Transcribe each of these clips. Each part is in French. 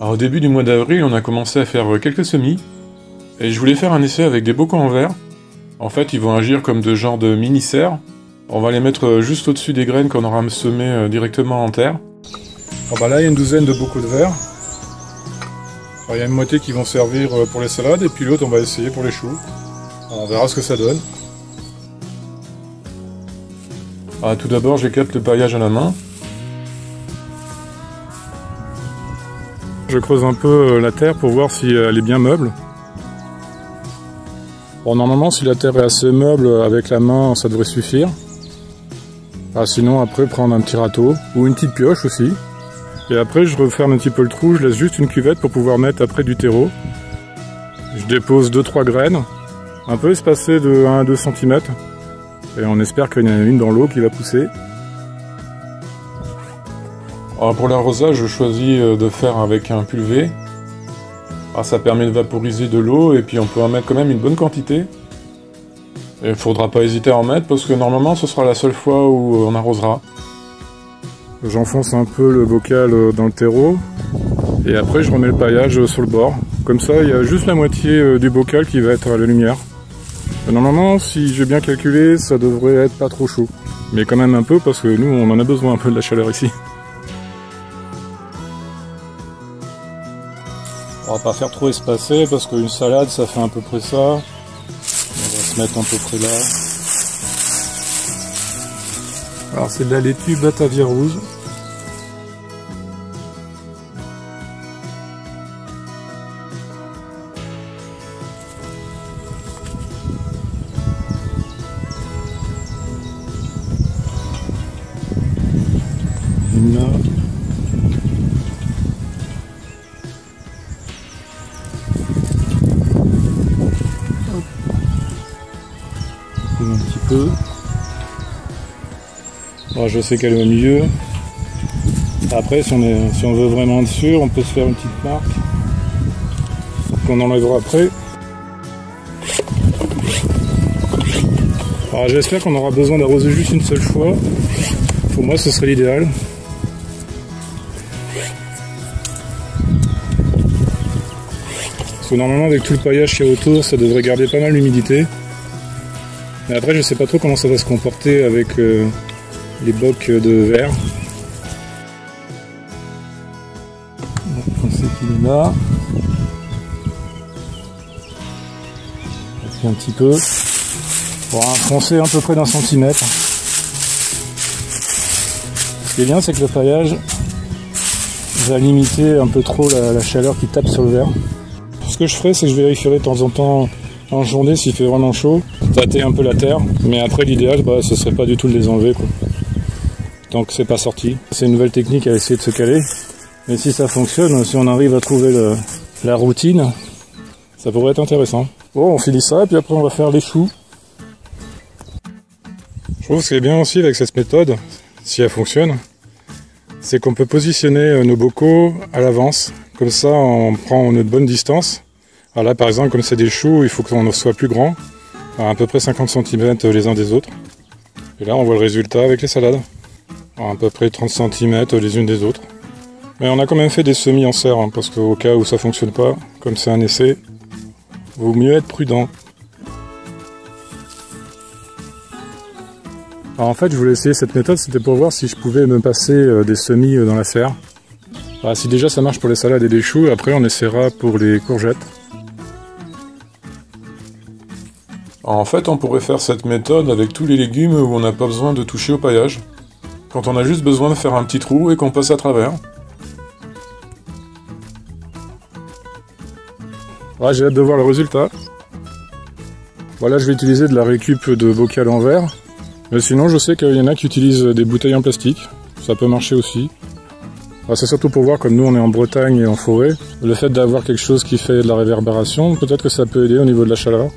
Alors, au début du mois d'avril, on a commencé à faire quelques semis, et je voulais faire un essai avec des bocaux en verre. En fait, ils vont agir comme de genre de mini-serres. On va les mettre juste au-dessus des graines qu'on aura semées directement en terre. Alors bah là, il y a une douzaine de bocaux de verre. Alors, il y a une moitié qui vont servir pour les salades, et puis l'autre, on va essayer pour les choux. Alors, on verra ce que ça donne. Alors, tout d'abord, j'éclate le paillage à la main. Je creuse un peu la terre pour voir si elle est bien meuble. Bon, normalement, si la terre est assez meuble, avec la main, ça devrait suffire. Sinon, après, prendre un petit râteau, ou une petite pioche aussi. Et après, je referme un petit peu le trou, je laisse juste une cuvette pour pouvoir mettre après du terreau. Je dépose 2-3 graines, un peu espacées de 1 à 2 cm. Et on espère qu'il y en a une dans l'eau qui va pousser. Alors pour l'arrosage, je choisis de faire avec un pulvé. Alors ça permet de vaporiser de l'eau et puis on peut en mettre quand même une bonne quantité. Et il ne faudra pas hésiter à en mettre parce que normalement ce sera la seule fois où on arrosera. J'enfonce un peu le bocal dans le terreau et après je remets le paillage sur le bord. Comme ça il y a juste la moitié du bocal qui va être à la lumière. Et normalement si j'ai bien calculé ça devrait être pas trop chaud. Mais quand même un peu parce que nous on en a besoin un peu de la chaleur ici. On va pas faire trop espacé parce qu'une salade ça fait à peu près ça. On va se mettre à peu près là. Alors c'est de la laitue Batavia rouge. Une là. Un petit peu. Bon, je sais qu'elle est au milieu. Après, si on veut vraiment être sûr, on peut se faire une petite marque qu'on enlèvera après. Alors, j'espère qu'on aura besoin d'arroser juste une seule fois. Pour moi, ce serait l'idéal. Parce que normalement, avec tout le paillage qu'il y a autour, ça devrait garder pas mal l'humidité. Mais après, je sais pas trop comment ça va se comporter avec les bocs de verre. On sait qu'il est là. Un petit peu. Pour enfoncer à peu près d'1 centimètre. Ce qui est bien, c'est que le paillage va limiter un peu trop la chaleur qui tape sur le verre. Ce que je ferai, c'est que je vérifierai de temps en temps en journée s'il fait vraiment chaud, tâter un peu la terre, mais après l'idéal ce serait pas du tout de les enlever quoi. Tant que c'est pas sorti. C'est une nouvelle technique à essayer de se caler, mais si ça fonctionne, si on arrive à trouver la routine, ça pourrait être intéressant. Bon, on finit ça et puis après on va faire les choux. Je trouve que ce qui est bien aussi avec cette méthode, si elle fonctionne, c'est qu'on peut positionner nos bocaux à l'avance, comme ça on prend notre bonne distance. Alors là par exemple, comme c'est des choux, il faut qu'on soit plus grand, à peu près 50 cm les uns des autres. Et là on voit le résultat avec les salades, à peu près 30 cm les unes des autres. Mais on a quand même fait des semis en serre, parce qu'au cas où ça fonctionne pas, comme c'est un essai, vaut mieux être prudent. Alors en fait je voulais essayer cette méthode, c'était pour voir si je pouvais me passer des semis dans la serre. Alors, si déjà ça marche pour les salades et les choux, après on essaiera pour les courgettes. En fait, on pourrait faire cette méthode avec tous les légumes où on n'a pas besoin de toucher au paillage. Quand on a juste besoin de faire un petit trou et qu'on passe à travers. Ouais, j'ai hâte de voir le résultat. Voilà, je vais utiliser de la récup de bocal en verre. Mais sinon, je sais qu'il y en a qui utilisent des bouteilles en plastique. Ça peut marcher aussi. C'est surtout pour voir, comme nous on est en Bretagne et en forêt, le fait d'avoir quelque chose qui fait de la réverbération, peut-être que ça peut aider au niveau de la chaleur.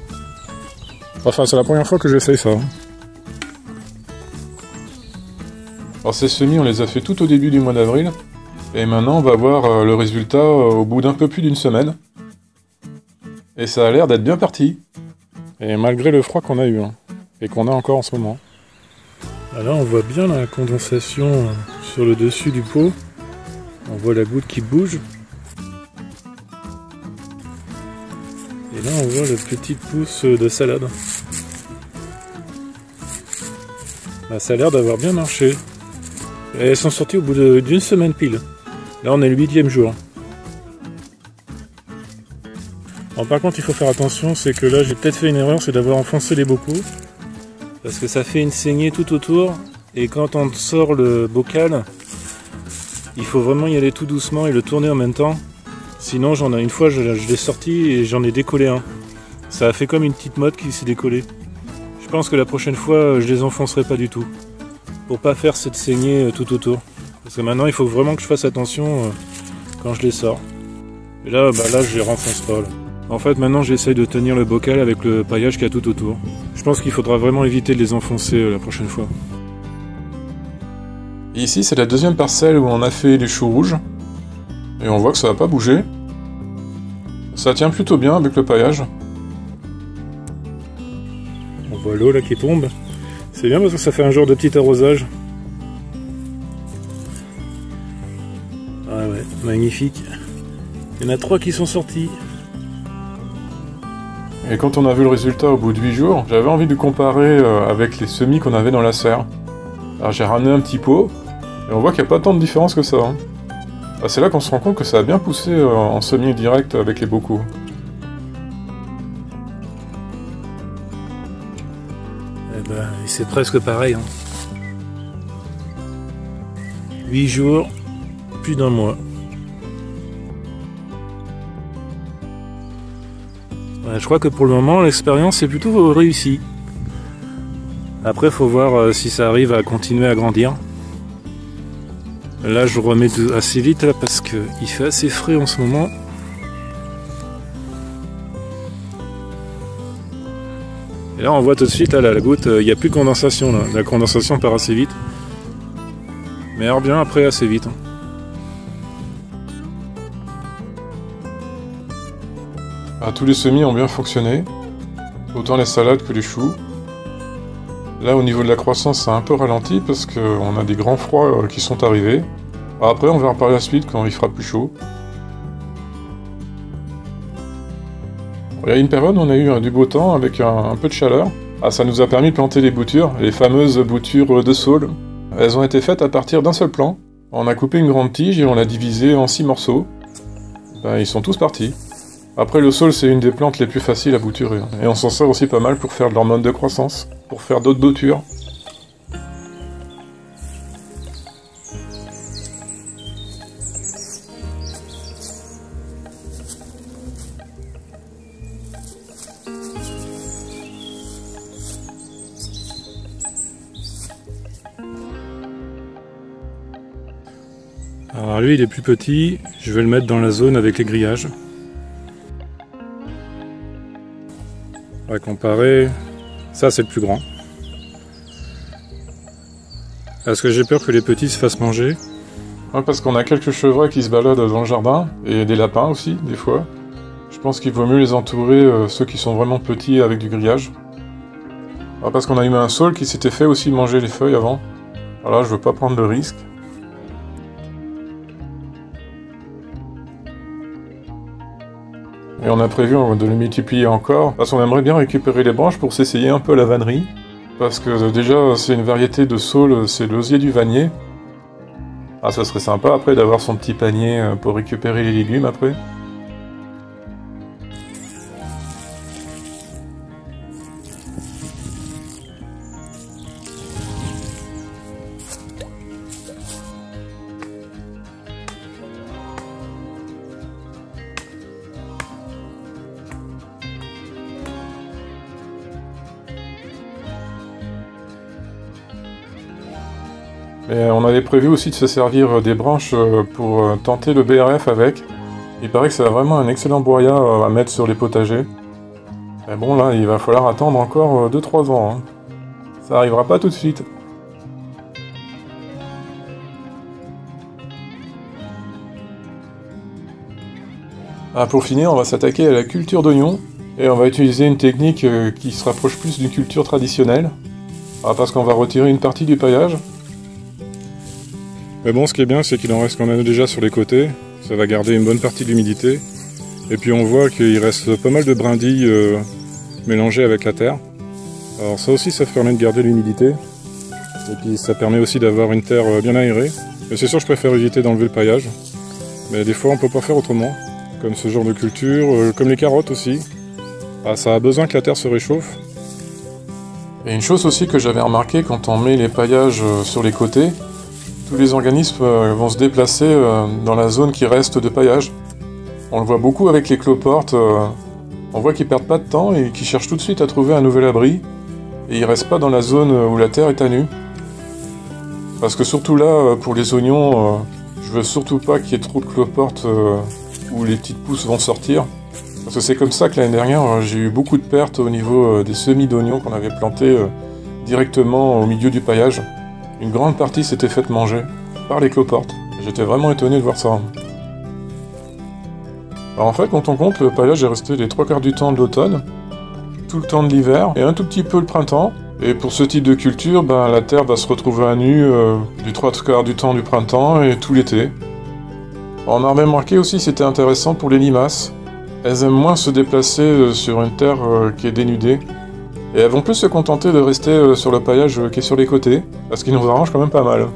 Enfin, c'est la première fois que j'essaye ça. Alors ces semis, on les a fait tout au début du mois d'avril. Et maintenant, on va voir le résultat au bout d'un peu plus d'une semaine. Et ça a l'air d'être bien parti. Et malgré le froid qu'on a eu, et qu'on a encore en ce moment. Là, on voit bien la condensation sur le dessus du pot. On voit la goutte qui bouge. Et là on voit la petite pousse de salade. Bah, ça a l'air d'avoir bien marché. Et elles sont sorties au bout d'une semaine pile. Là on est le 8e jour. Alors, par contre il faut faire attention, c'est que là j'ai peut-être fait une erreur, c'est d'avoir enfoncé les bocaux. Parce que ça fait une saignée tout autour. Et quand on sort le bocal, il faut vraiment y aller tout doucement et le tourner en même temps. Sinon, une fois, je l'ai sorti et j'en ai décollé un. Ça a fait comme une petite motte qui s'est décollée. Je pense que la prochaine fois, je les enfoncerai pas du tout. Pour pas faire cette saignée tout autour. Parce que maintenant, il faut vraiment que je fasse attention quand je les sors. Et là, là, je les renfonce pas. Là. En fait, maintenant, j'essaye de tenir le bocal avec le paillage qu'il y a tout autour. Je pense qu'il faudra vraiment éviter de les enfoncer la prochaine fois. Et ici, c'est la deuxième parcelle où on a fait les choux rouges. Et on voit que ça n'a pas bougé. Ça tient plutôt bien avec le paillage. On voit l'eau là qui tombe. C'est bien parce que ça fait un genre de petit arrosage. Ah ouais, magnifique. Il y en a 3 qui sont sortis. Et quand on a vu le résultat au bout de 8 jours, j'avais envie de comparer avec les semis qu'on avait dans la serre. Alors j'ai ramené un petit pot. Et on voit qu'il n'y a pas tant de différence que ça. Hein. Ah, c'est là qu'on se rend compte que ça a bien poussé en semis direct avec les bocaux. Eh ben, c'est presque pareil. Hein. 8 jours, plus d'un mois. Ouais, je crois que pour le moment, l'expérience est plutôt réussie. Après, il faut voir si ça arrive à continuer à grandir. Là je remets assez vite là parce qu'il fait assez frais en ce moment. Et là on voit tout de suite là, la goutte, il n'y a plus de condensation là. La condensation part assez vite. Mais elle revient après assez vite. Ah, tous les semis ont bien fonctionné. Autant les salades que les choux. Là, au niveau de la croissance, ça a un peu ralenti parce qu'on a des grands froids qui sont arrivés. Après, on verra par la suite quand il fera plus chaud. Il y a une période où on a eu du beau temps avec un peu de chaleur. Ah, ça nous a permis de planter les boutures, les fameuses boutures de saule. Elles ont été faites à partir d'un seul plant. On a coupé une grande tige et on l'a divisée en 6 morceaux. Ben, ils sont tous partis. Après, le saule, c'est une des plantes les plus faciles à bouturer. Et on s'en sert aussi pas mal pour faire de l'hormone de croissance, pour faire d'autres boutures. Alors lui, il est plus petit, je vais le mettre dans la zone avec les grillages. On va comparer, ça c'est le plus grand. Est-ce que j'ai peur que les petits se fassent manger? Ouais, parce qu'on a quelques chevreuils qui se baladent dans le jardin, et des lapins aussi, des fois. Je pense qu'il vaut mieux les entourer, ceux qui sont vraiment petits, avec du grillage. Ouais, parce qu'on a eu un saule qui s'était fait aussi manger les feuilles avant. Alors là, je veux pas prendre de risque. Et on a prévu de le multiplier encore, parce qu'on aimerait bien récupérer les branches pour s'essayer un peu à la vannerie. Parce que déjà, c'est une variété de saule, c'est l'osier du vannier. Ah, ça serait sympa après d'avoir son petit panier pour récupérer les légumes après. Et on avait prévu aussi de se servir des branches pour tenter le BRF avec. Il paraît que c'est vraiment un excellent broyat à mettre sur les potagers. Mais bon là, il va falloir attendre encore 2-3 ans. Hein. Ça arrivera pas tout de suite. Ah, pour finir, on va s'attaquer à la culture d'oignons. Et on va utiliser une technique qui se rapproche plus d'une culture traditionnelle. Ah, parce qu'on va retirer une partie du paillage. Mais bon, ce qui est bien, c'est qu'il en reste quand même déjà sur les côtés. Ça va garder une bonne partie de l'humidité. Et puis on voit qu'il reste pas mal de brindilles mélangées avec la terre. Alors ça aussi, ça permet de garder l'humidité. Et puis ça permet aussi d'avoir une terre bien aérée. Mais c'est sûr, je préfère éviter d'enlever le paillage. Mais des fois, on peut pas faire autrement. Comme ce genre de culture, comme les carottes aussi. Ah, ça a besoin que la terre se réchauffe. Et une chose aussi que j'avais remarqué quand on met les paillages sur les côtés, tous les organismes vont se déplacer dans la zone qui reste de paillage. On le voit beaucoup avec les cloportes, on voit qu'ils perdent pas de temps et qu'ils cherchent tout de suite à trouver un nouvel abri. Et ils restent pas dans la zone où la terre est à nu. Parce que surtout là, pour les oignons, je veux surtout pas qu'il y ait trop de cloportes où les petites pousses vont sortir. Parce que c'est comme ça que l'année dernière, j'ai eu beaucoup de pertes au niveau des semis d'oignons qu'on avait plantés directement au milieu du paillage. Une grande partie s'était faite manger par les cloportes. J'étais vraiment étonné de voir ça. Alors en fait, quand on compte, le paillage est resté les 3/4 du temps de l'automne, tout le temps de l'hiver et un tout petit peu le printemps. Et pour ce type de culture, la terre va se retrouver à nu du 3/4 du temps du printemps et tout l'été. On a remarqué aussi, c'était intéressant pour les limaces. Elles aiment moins se déplacer sur une terre qui est dénudée. Et elles vont plus se contenter de rester sur le paillage qui est sur les côtés, parce qu'il nous arrange quand même pas mal.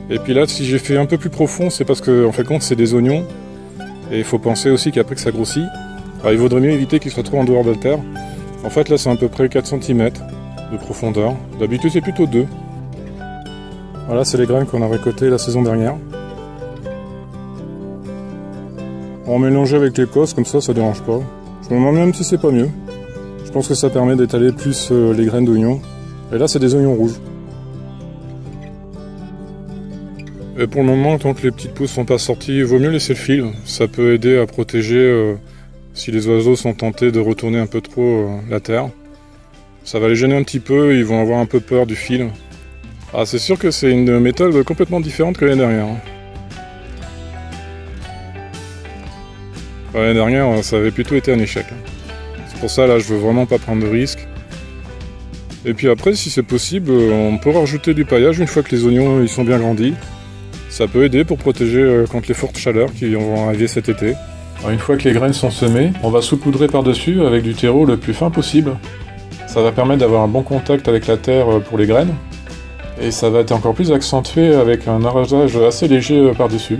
Et puis là, si j'ai fait un peu plus profond, c'est parce que, en fait, compte, c'est des oignons. Et il faut penser aussi qu'après que ça grossit, il vaudrait mieux éviter qu'ils soient trop en dehors de la terre. En fait, là, c'est à peu près 4 cm de profondeur. D'habitude, c'est plutôt 2. Voilà, c'est les graines qu'on a récoltées la saison dernière. On mélange avec l'écosse, comme ça dérange pas. Je me demande même si c'est pas mieux. Je pense que ça permet d'étaler plus les graines d'oignons. Et là, c'est des oignons rouges. Et pour le moment, tant que les petites pousses sont pas sorties, il vaut mieux laisser le fil. Ça peut aider à protéger si les oiseaux sont tentés de retourner un peu trop la terre. Ça va les gêner un petit peu, ils vont avoir un peu peur du fil. Ah, c'est sûr que c'est une méthode complètement différente que l'année dernière. L'année dernière, ça avait plutôt été un échec. C'est pour ça, là, je veux vraiment pas prendre de risques. Et puis après, si c'est possible, on peut rajouter du paillage une fois que les oignons ils sont bien grandis. Ça peut aider pour protéger contre les fortes chaleurs qui vont arriver cet été. Alors, une fois que les graines sont semées, on va saupoudrer par-dessus avec du terreau le plus fin possible. Ça va permettre d'avoir un bon contact avec la terre pour les graines. Et ça va être encore plus accentué avec un arrosage assez léger par-dessus.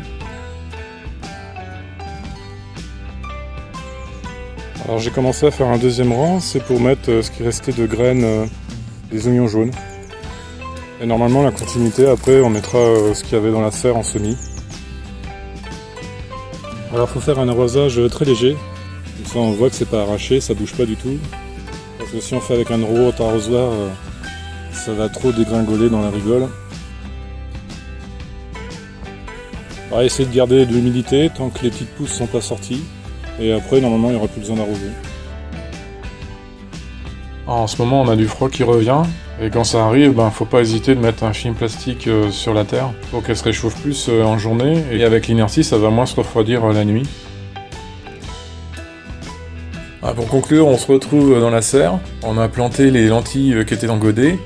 Alors j'ai commencé à faire un deuxième rang, c'est pour mettre ce qui restait de graines des oignons jaunes. Et normalement la continuité, après on mettra ce qu'il y avait dans la serre en semis. Alors il faut faire un arrosage très léger, comme ça on voit que c'est pas arraché, ça bouge pas du tout. Parce que si on fait avec un gros arrosoir, ça va trop dégringoler dans la rigole. On va essayer de garder de l'humidité tant que les petites pousses sont pas sorties. Et après, normalement, il n'y aura plus besoin d'arroser. En ce moment, on a du froid qui revient. Et quand ça arrive, faut pas hésiter de mettre un film plastique sur la terre pour qu'elle se réchauffe plus en journée. Et avec l'inertie, ça va moins se refroidir la nuit. Pour conclure, on se retrouve dans la serre. On a planté les lentilles qui étaient dans le godet.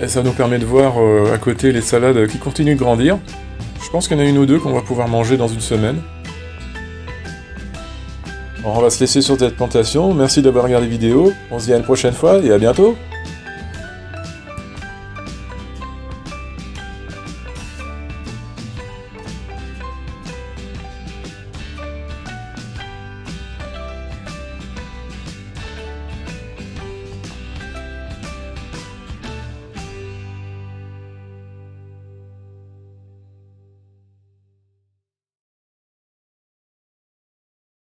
Et ça nous permet de voir à côté les salades qui continuent de grandir. Je pense qu'il y en a une ou deux qu'on va pouvoir manger dans une semaine. On va se laisser sur cette plantation. Merci d'avoir regardé la vidéo. On se dit à une prochaine fois et à bientôt.